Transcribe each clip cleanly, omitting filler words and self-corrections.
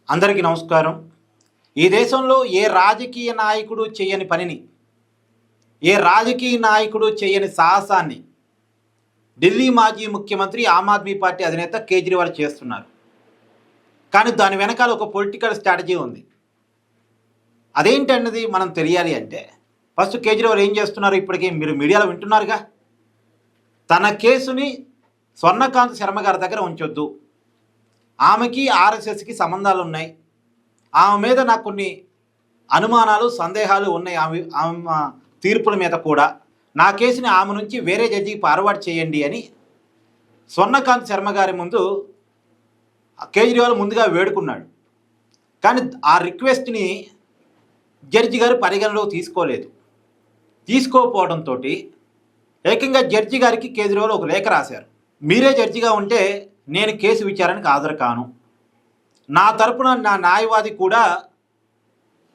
అందరికీ నమస్కారం. ఈ దేశంలో ఏ రాజకీయ నాయకుడు చేయని పనిని, ఏ రాజకీయ నాయకుడు చేయని సాహసాన్ని ఢిల్లీ మాజీ ముఖ్యమంత్రి ఆమ్ ఆద్మీ పార్టీ అధినేత కేజ్రీవాల్ చేస్తున్నారు. కానీ దాని వెనకాల ఒక పొలిటికల్ స్ట్రాటజీ ఉంది. అదేంటన్నది మనం తెలియాలి అంటే ఫస్ట్ కేజ్రీవాల్ ఏం చేస్తున్నారు? ఇప్పటికీ మీరు మీడియాలో వింటున్నారుగా, తన కేసుని స్వర్ణకాంత్ శర్మ గారి దగ్గర ఉంచొద్దు, ఆమెకి ఆర్ఎస్ఎస్కి సంబంధాలు ఉన్నాయి, ఆమె మీద నాకు కొన్ని అనుమానాలు సందేహాలు ఉన్నాయి, ఆమె తీర్పుల మీద కూడా, నా కేసుని ఆమె నుంచి వేరే జడ్జికి ఫార్వర్డ్ చేయండి అని స్వర్ణకాంత్ శర్మ గారి ముందు కేజ్రీవాల్ ముందుగా వేడుకున్నాడు. కానీ ఆ రిక్వెస్ట్ని జడ్జి గారు పరిగణలోకి తీసుకోకపోవడంతో ఏకంగా జడ్జి గారికి కేజ్రీవాల్ ఒక లేఖ రాశారు. మీరే జడ్జిగా ఉంటే నేను కేసు విచారణకు హాజరు కాను, నా తరపున నా న్యాయవాది కూడా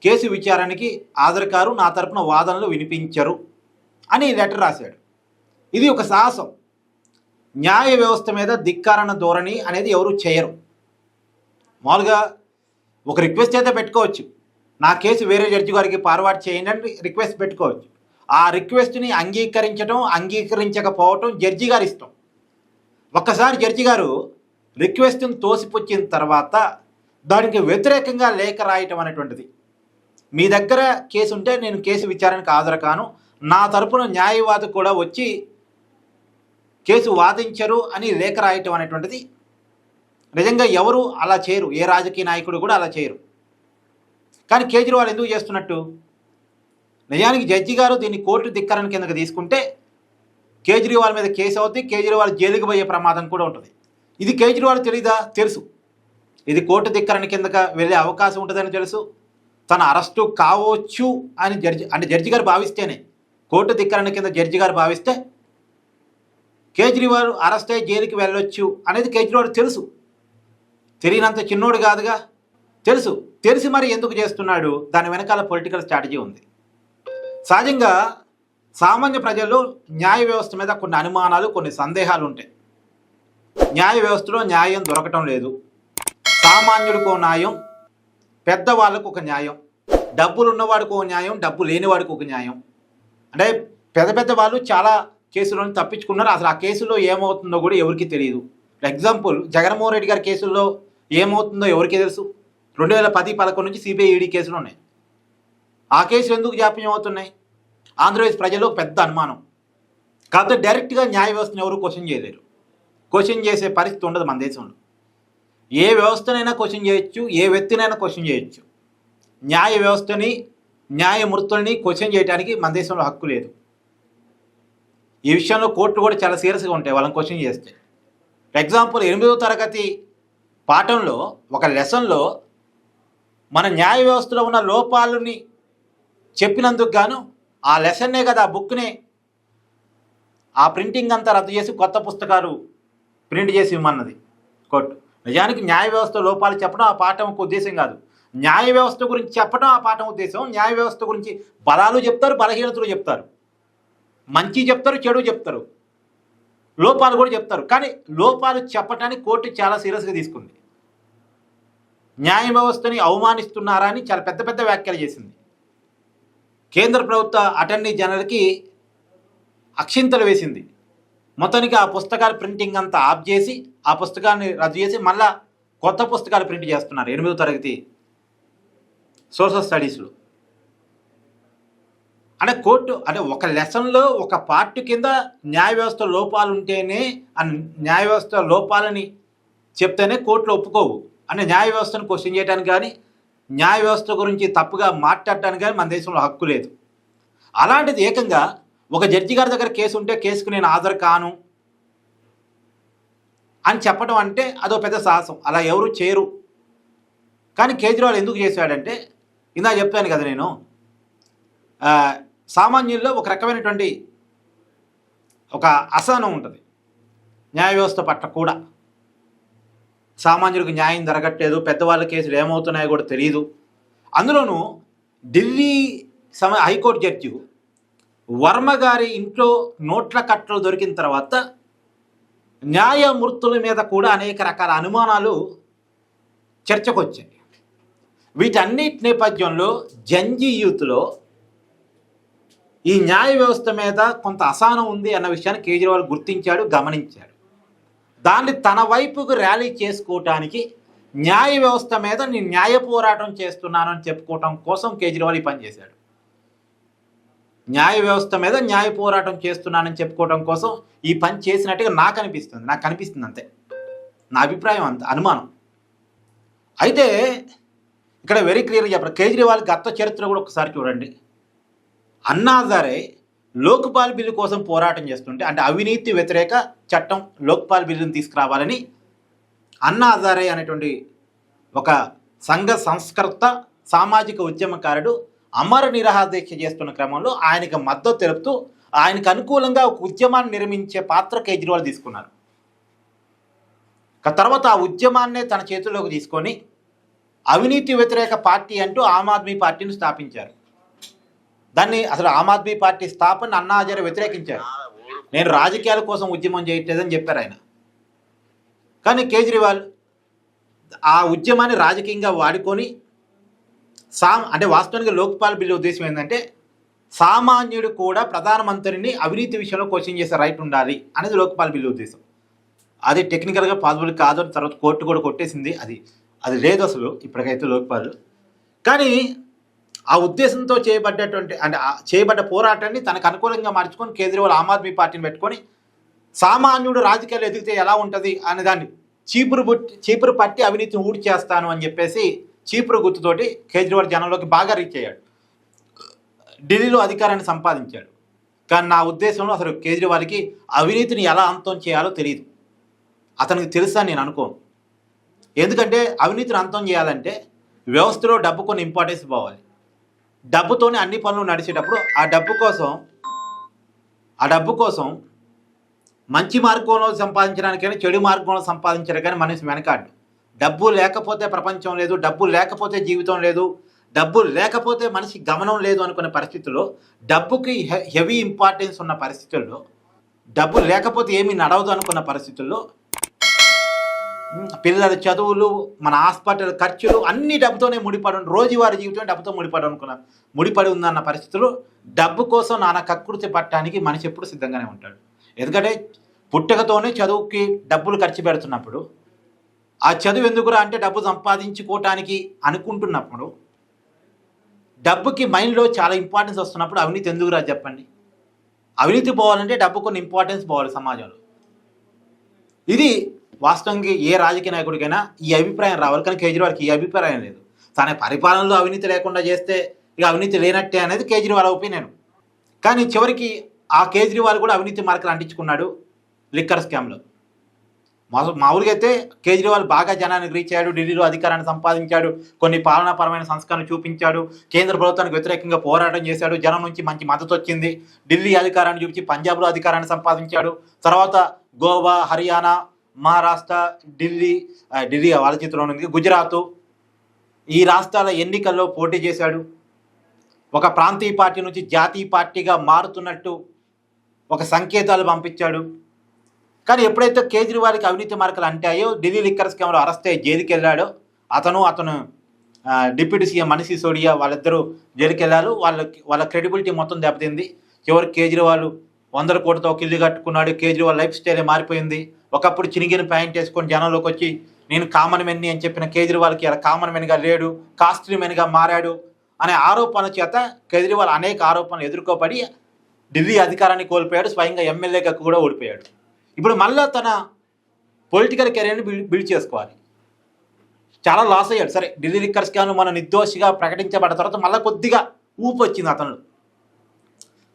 కేసు విచారణకి హాజరు కారు, నా తరపున వాదనలు వినిపించరు అని లెటర్ రాశాడు. ఇది ఒక సాహసం. న్యాయ వ్యవస్థ మీద ధిక్కారణ ధోరణి అనేది ఎవరు చేయరు. మామూలుగా ఒక రిక్వెస్ట్ అయితే పెట్టుకోవచ్చు, నా కేసు వేరే జడ్జి గారికి ఫార్వర్డ్ చేయండి అని రిక్వెస్ట్ పెట్టుకోవచ్చు. ఆ రిక్వెస్ట్ని అంగీకరించకపోవటం జడ్జి గారి ఇష్టం. ఒక్కసారి జడ్జి గారు రిక్వెస్ట్ని తోసిపుచ్చిన తర్వాత దానికి వ్యతిరేకంగా లేఖ రాయటం అనేటువంటిది, మీ దగ్గర కేసు ఉంటే నేను కేసు విచారణకు హాజరు కాను, నా తరపున న్యాయవాది కూడా వచ్చి కేసు వాదించరు అని లేఖ రాయటం అనేటువంటిది నిజంగా ఎవరు అలా చేయరు, ఏ రాజకీయ నాయకుడు కూడా అలా చేయరు. కానీ కేజ్రీవాల్ ఎందుకు చేస్తున్నట్టు? నిజానికి జడ్జి గారు దీన్ని కోర్టు ధిక్కరణ కిందకి తీసుకుంటే కేజ్రీవాల్ మీద కేసు అవుతుంది, కేజ్రీవాల్ జైలుకి పోయే ప్రమాదం కూడా ఉంటుంది. ఇది కేజ్రీవాల్ తెలీదా? తెలుసు. ఇది కోర్టు ధిక్కరణ కిందకి వెళ్ళే అవకాశం ఉంటుందని తెలుసు. తన అరెస్టు కావచ్చు అని జడ్జి గారు భావిస్తేనే, కోర్టు ధిక్కరణ కింద జడ్జి గారు భావిస్తే కేజ్రీవాల్ అరెస్ట్ అయ్యి జైలుకి వెళ్ళొచ్చు అనేది కేజ్రీవాల్ తెలుసు. తెలియనంత చిన్నోడు కాదుగా, తెలిసి మరి ఎందుకు చేస్తున్నాడు? దాని వెనకాల పొలిటికల్ స్ట్రాటజీ ఉంది. సహజంగా సామాన్య ప్రజల్లో న్యాయ వ్యవస్థ మీద కొన్ని అనుమానాలు, కొన్ని సందేహాలు ఉంటాయి. న్యాయ వ్యవస్థలో న్యాయం దొరకటం లేదు. సామాన్యుడికి ఒక న్యాయం, పెద్దవాళ్ళకు ఒక న్యాయం, డబ్బులు ఉన్నవాడికి ఒక న్యాయం, డబ్బు లేనివాడికి ఒక న్యాయం. అంటే పెద్ద వాళ్ళు చాలా కేసులను తప్పించుకున్నారు. అసలు ఆ కేసులో ఏమవుతుందో కూడా ఎవరికి తెలియదు. ఎగ్జాంపుల్, జగన్మోహన్ రెడ్డి గారి కేసుల్లో ఏమవుతుందో ఎవరికి తెలుసు? 2010-11 నుంచి సిబిఐ ఈడీ కేసులు ఉన్నాయి. ఆ కేసులు ఎందుకు జాప్యం అవుతున్నాయి? ఆంధ్రప్రదేశ్ ప్రజల్లో పెద్ద అనుమానం. కాకపోతే డైరెక్ట్గా న్యాయ వ్యవస్థను ఎవరు క్వశ్చన్ చేయలేరు. క్వశ్చన్ చేసే పరిస్థితి ఉండదు మన దేశంలో. ఏ వ్యవస్థనైనా క్వశ్చన్ చేయొచ్చు, ఏ వ్యక్తినైనా క్వశ్చన్ చేయొచ్చు. న్యాయ వ్యవస్థని, న్యాయమూర్తుల్ని క్వశ్చన్ చేయడానికి మన దేశంలో హక్కు లేదు. ఈ విషయంలో కోర్టు కూడా చాలా సీరియస్గా ఉంటాయి వాళ్ళని క్వశ్చన్ చేస్తే. ఎగ్జాంపుల్, 8వ తరగతి పాఠంలో ఒక లెసన్లో మన న్యాయ వ్యవస్థలో ఉన్న లోపాలని చెప్పినందుకు గాను ఆ లెసన్నే కదా, ఆ బుక్నే, ఆ ప్రింటింగ్ అంతా రద్దు చేసి కొత్త పుస్తకాలు ప్రింట్ చేసి ఇవ్వమన్నది కోర్టు. నిజానికి న్యాయ వ్యవస్థ లోపాలు చెప్పడం ఆ పాఠం ఒక ఉద్దేశం కాదు, న్యాయ వ్యవస్థ గురించి చెప్పడం ఆ పాఠం ఉద్దేశం. న్యాయ వ్యవస్థ గురించి బలాలు చెప్తారు, బలహీనతలు చెప్తారు, మంచి చెప్తారు, చెడు చెప్తారు, లోపాలు కూడా చెప్తారు. కానీ లోపాలు చెప్పడానికి కోర్టు చాలా సీరియస్గా తీసుకుంది. న్యాయ వ్యవస్థని అవమానిస్తున్నారా అని చాలా పెద్ద వ్యాఖ్యలు చేసింది. కేంద్ర ప్రభుత్వ అటార్నీ జనరల్కి అక్షింతలు వేసింది. మొత్తానికి ఆ పుస్తకాల ప్రింటింగ్ అంతా ఆఫ్ చేసి, ఆ పుస్తకాన్ని రద్దు చేసి మళ్ళా కొత్త పుస్తకాలు ప్రింట్ చేస్తున్నారు 8వ తరగతి సోషల్ స్టడీస్లో. అంటే కోర్టు అంటే ఒక లెసన్లో ఒక పార్ట్ కింద న్యాయ వ్యవస్థ లోపాలు ఉంటేనే, న్యాయ వ్యవస్థ లోపాలని చెప్తేనే కోర్టులు ఒప్పుకోవు. అంటే న్యాయ వ్యవస్థను క్వశ్చన్ చేయడానికి కానీ, న్యాయ వ్యవస్థ గురించి తప్పుగా మాట్లాడటానికి కానీ మన దేశంలో హక్కు లేదు. అలాంటిది ఏకంగా ఒక జడ్జి గారి దగ్గర కేసు ఉంటే కేసుకు నేను హాజరు కాను అని చెప్పడం అంటే అదో పెద్ద సాహసం. అలా ఎవరు చేయరు. కానీ కేజ్రీవాల్ ఎందుకు చేశాడంటే, ఇందా చెప్పాను కదా నేను, సామాన్యుల్లో ఒక రకమైనటువంటి ఒక అసహనం ఉంటుంది న్యాయ వ్యవస్థ పట్ల కూడా. సామాన్యుడికి న్యాయం జరగట్లేదు, పెద్దవాళ్ళ కేసులు ఏమవుతున్నాయో కూడా తెలియదు. అందులోనూ ఢిల్లీ హైకోర్టు జడ్జి వర్మ గారి ఇంట్లో నోట్ల కట్టలు దొరికిన తర్వాత న్యాయమూర్తుల మీద కూడా అనేక రకాల అనుమానాలు చర్చకు వచ్చాయి. వీటన్నిటి నేపథ్యంలో జంజీ యూత్లో ఈ న్యాయ వ్యవస్థ మీద కొంత అసహనం ఉంది అన్న విషయాన్ని కేజ్రీవాల్ గుర్తించాడు, గమనించాడు. దాన్ని తన వైపుకు ర్యాలీ చేసుకోవటానికి న్యాయ వ్యవస్థ మీద నేను న్యాయ పోరాటం చేస్తున్నానని చెప్పుకోవటం కోసం కేజ్రీవాల్ ఈ పని చేశాడు. న్యాయ వ్యవస్థ మీద న్యాయ పోరాటం చేస్తున్నానని చెప్పుకోవడం కోసం ఈ పని చేసినట్టుగా నాకు కనిపిస్తుంది అంతే. నా అభిప్రాయం అంత, అనుమానం. అయితే ఇక్కడ వెరీ క్లియర్గా చెప్పారు. కేజ్రీవాల్ గత చరిత్ర కూడా ఒకసారి చూడండి. అన్నా హజారే లోక్పాల్ బిల్లు కోసం పోరాటం చేస్తుంటే, అంటే అవినీతి వ్యతిరేక చట్టం లోక్పాల్ బిల్లుని తీసుకురావాలని అన్నా హజారే అనేటువంటి ఒక సంఘ సంస్కర్త, సామాజిక ఉద్యమకారుడు అమర నిరాహార దీక్ష చేస్తున్న క్రమంలో ఆయనకు మద్దతు తెలుపుతూ ఆయనకు అనుకూలంగా ఒక ఉద్యమాన్ని నిర్మించే పాత్ర కేజ్రీవాల్ తీసుకున్నారు. తర్వాత ఆ ఉద్యమాన్నే తన చేతుల్లోకి తీసుకొని అవినీతి వ్యతిరేక పార్టీ అంటూ ఆమ్ ఆద్మీ పార్టీని స్థాపించారు. దాన్ని అసలు ఆమ్ ఆద్మీ పార్టీ స్థాపన అన్నా హజారే వ్యతిరేకించారు. నేను రాజకీయాల కోసం ఉద్యమం చేయట్లేదని చెప్పారు ఆయన. కానీ కేజ్రీవాల్ ఆ ఉద్యమాన్ని రాజకీయంగా వాడుకొని అంటే వాస్తవానికి లోక్పాల్ బిల్లు ఉద్దేశం ఏంటంటే సామాన్యుడు కూడా ప్రధానమంత్రిని అవినీతి విషయంలో క్వశ్చన్ చేసే రైట్ ఉండాలి అనేది లోక్పాల్ బిల్లు ఉద్దేశం. అది టెక్నికల్గా పాసిబుల్ కాదు, తర్వాత కోర్టు కూడా కొట్టేసింది. అది లేదు అసలు ఇప్పటికైతే లోక్పాల్. కానీ ఆ ఉద్దేశంతో చేయబడ్డ పోరాటాన్ని తనకు అనుకూలంగా మార్చుకొని కేజ్రీవాల్ ఆమ్ ఆద్మీ పార్టీని పెట్టుకొని సామాన్యుడు రాజకీయాలు ఎదిగితే ఎలా ఉంటుంది అనే దాన్ని చీపురు పట్టి అవినీతిని ఊడి చేస్తాను అని చెప్పేసి చీపురు గుర్తుతోటి కేజ్రీవాల్ జనంలోకి బాగా రీచ్ అయ్యాడు. ఢిల్లీలో అధికారాన్ని సంపాదించాడు. కానీ నా ఉద్దేశంలో అసలు కేజ్రీవాల్కి అవినీతిని ఎలా అంతం చేయాలో తెలియదు. అతనికి తెలుసా నేను అనుకోను. ఎందుకంటే అవినీతిని అంతం చేయాలంటే వ్యవస్థలో డబ్బు కొన్ని ఇంపార్టెన్స్ పోవాలి. డబ్బుతోనే అన్ని పనులు నడిచేటప్పుడు ఆ డబ్బు కోసం మంచి మార్గంలో సంపాదించడానికైనా చెడు మార్గంలో సంపాదించడం కానీ మనిషి వెనకాడు. డబ్బు లేకపోతే ప్రపంచం లేదు, డబ్బు లేకపోతే జీవితం లేదు, డబ్బు లేకపోతే మనిషి గమనం లేదు అనుకునే పరిస్థితుల్లో, డబ్బుకి హెవీ ఇంపార్టెన్స్ ఉన్న పరిస్థితుల్లో, డబ్బు లేకపోతే ఏమీ నడవదు అనుకున్న పరిస్థితుల్లో పిల్లల చదువులు, మన హాస్పిటల్ ఖర్చులు అన్ని డబ్బుతోనే రోజువారీ జీవితం డబ్బుతో ముడిపడి ఉందన్న పరిస్థితుల్లో డబ్బు కోసం నానా కకృతి పట్టడానికి మనిషి ఎప్పుడు సిద్ధంగానే ఉంటాడు. ఎందుకంటే పుట్టుకతోనే చదువుకి డబ్బులు ఖర్చు పెడుతున్నప్పుడు, ఆ చదువు ఎందుకురా అంటే డబ్బు సంపాదించుకోవటానికి అనుకుంటున్నప్పుడు, డబ్బుకి మైండ్లో చాలా ఇంపార్టెన్స్ వస్తున్నప్పుడు అవినీతి ఎందుకురా చెప్పండి. అవినీతి పోవాలంటే డబ్బు కొన్ని ఇంపార్టెన్స్ పోవాలి సమాజంలో. ఇది వాస్తవంగా ఏ రాజకీయ నాయకుడికైనా ఈ అభిప్రాయం రావాలి. కానీ కేజ్రీవాల్కి ఈ అభిప్రాయం లేదు. తన పరిపాలనలో అవినీతి లేకుండా చేస్తే ఇక అవినీతి లేనట్టే అనేది కేజ్రీవాల్ ఒపీనియన్. కానీ చివరికి ఆ కేజ్రీవాల్ కూడా అవినీతి మార్కులు అంటించుకున్నాడు లిక్కర్ స్కామ్లో. మామూలుగా అయితే కేజ్రీవాల్ బాగా జనానికి రీచ్ అయ్యాడు, ఢిల్లీలో అధికారాన్ని సంపాదించాడు, కొన్ని పాలనాపరమైన సంస్కరణ చూపించాడు, కేంద్ర ప్రభుత్వానికి వ్యతిరేకంగా పోరాటం చేశాడు, జనం నుంచి మంచి మద్దతు వచ్చింది, ఢిల్లీ అధికారాన్ని చూపించి పంజాబ్లో అధికారాన్ని సంపాదించాడు, తర్వాత గోవా, హర్యానా, మహారాష్ట్ర, ఢిల్లీ వాళ్ళ చేతిలో ఉంది, గుజరాత్, ఈ రాష్ట్రాల ఎన్నికల్లో పోటీ చేశాడు. ఒక ప్రాంతీయ పార్టీ నుంచి జాతీయ పార్టీగా మారుతున్నట్టు ఒక సంకేతాలు పంపించాడు. కానీ ఎప్పుడైతే కేజ్రీవాల్కి అవినీతి మార్కులు అంటాయో, ఢిల్లీ లిక్కర్ స్కామ్లో అరెస్ట్ అయ్యి జైలుకి వెళ్ళాడో, అతను డిప్యూటీ సీఎం మనీష్ సిసోడియా వాళ్ళిద్దరూ జైలుకి వెళ్ళారు. వాళ్ళ క్రెడిబిలిటీ మొత్తం దెబ్బతింది. చివరికి కేజ్రీవాల్ 100 కోట్లతో ఒక ఇల్లు కట్టుకున్నాడు. కేజ్రీవాల్ లైఫ్ స్టైలే మారిపోయింది. ఒకప్పుడు చినిగిన ప్యాంట్ వేసుకొని జనంలోకి వచ్చి నేను కామన్ మెన్ని అని చెప్పిన కేజ్రీవాల్కి అలా కామన్ మెన్గా లేడు, కాస్ట్లీ మెన్గా మారాడు అనే ఆరోపణల చేత కేజ్రీవాల్ అనేక ఆరోపణలు ఎదుర్కోబడి ఢిల్లీ అధికారాన్ని కోల్పోయాడు. స్వయంగా ఎమ్మెల్యేగా కూడా ఓడిపోయాడు. ఇప్పుడు మళ్ళీ తన పొలిటికల్ కెరీర్ని బిల్డ్ చేసుకోవాలి. చాలా లాస్ అయ్యాడు. సరే, ఢిల్లీ లిక్కర్ స్కామ్లో మన నిర్దోషిగా ప్రకటించబడ్డ తర్వాత మళ్ళీ కొద్దిగా ఊపు వచ్చింది అతను,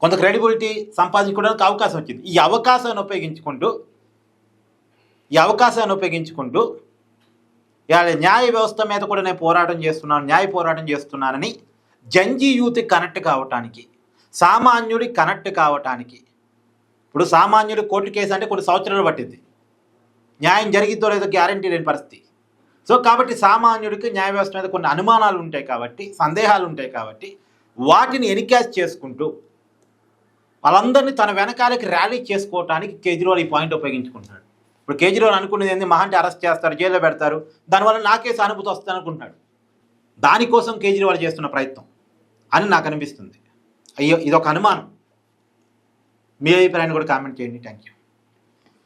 కొంత క్రెడిబిలిటీ సంపాదించుకోవడానికి అవకాశం వచ్చింది. ఈ అవకాశాన్ని ఉపయోగించుకుంటూ ఇవాళ న్యాయ వ్యవస్థ మీద కూడా నేను న్యాయ పోరాటం చేస్తున్నానని జంజీ యూత్ కనెక్ట్ కావటానికి, సామాన్యుడి కనెక్ట్ కావటానికి. ఇప్పుడు సామాన్యుడు కోర్టు కేసు అంటే కొన్ని సంవత్సరాలు పట్టింది, న్యాయం జరిగిద్దో లేదో గ్యారంటీ లేని పరిస్థితి. సో కాబట్టి సామాన్యుడికి న్యాయ వ్యవస్థ మీద కొన్ని అనుమానాలు ఉంటాయి కాబట్టి, సందేహాలు ఉంటాయి కాబట్టి, వాటిని ఎన్కాష్ చేసుకుంటూ వాళ్ళందరినీ తన వెనకాలకి ర్యాలీ చేసుకోవటానికి కేజ్రీవాల్ ఈ పాయింట్ ఉపయోగించుకుంటున్నాడు. ఇప్పుడు కేజ్రీవాల్ అనుకునేది ఏంది, మహా అంటే అరెస్ట్ చేస్తారు, జైల్లో పెడతారు, దానివల్ల నాకే సానుభూతి వస్తుంది అనుకుంటున్నాడు. దానికోసం కేజ్రీవాల్ చేస్తున్న ప్రయత్నం అని నాకు అనిపిస్తుంది. అయ్యో, ఇదొక అనుమానం. మీ అభిప్రాయాన్ని కూడా కామెంట్ చేయండి. Thank you.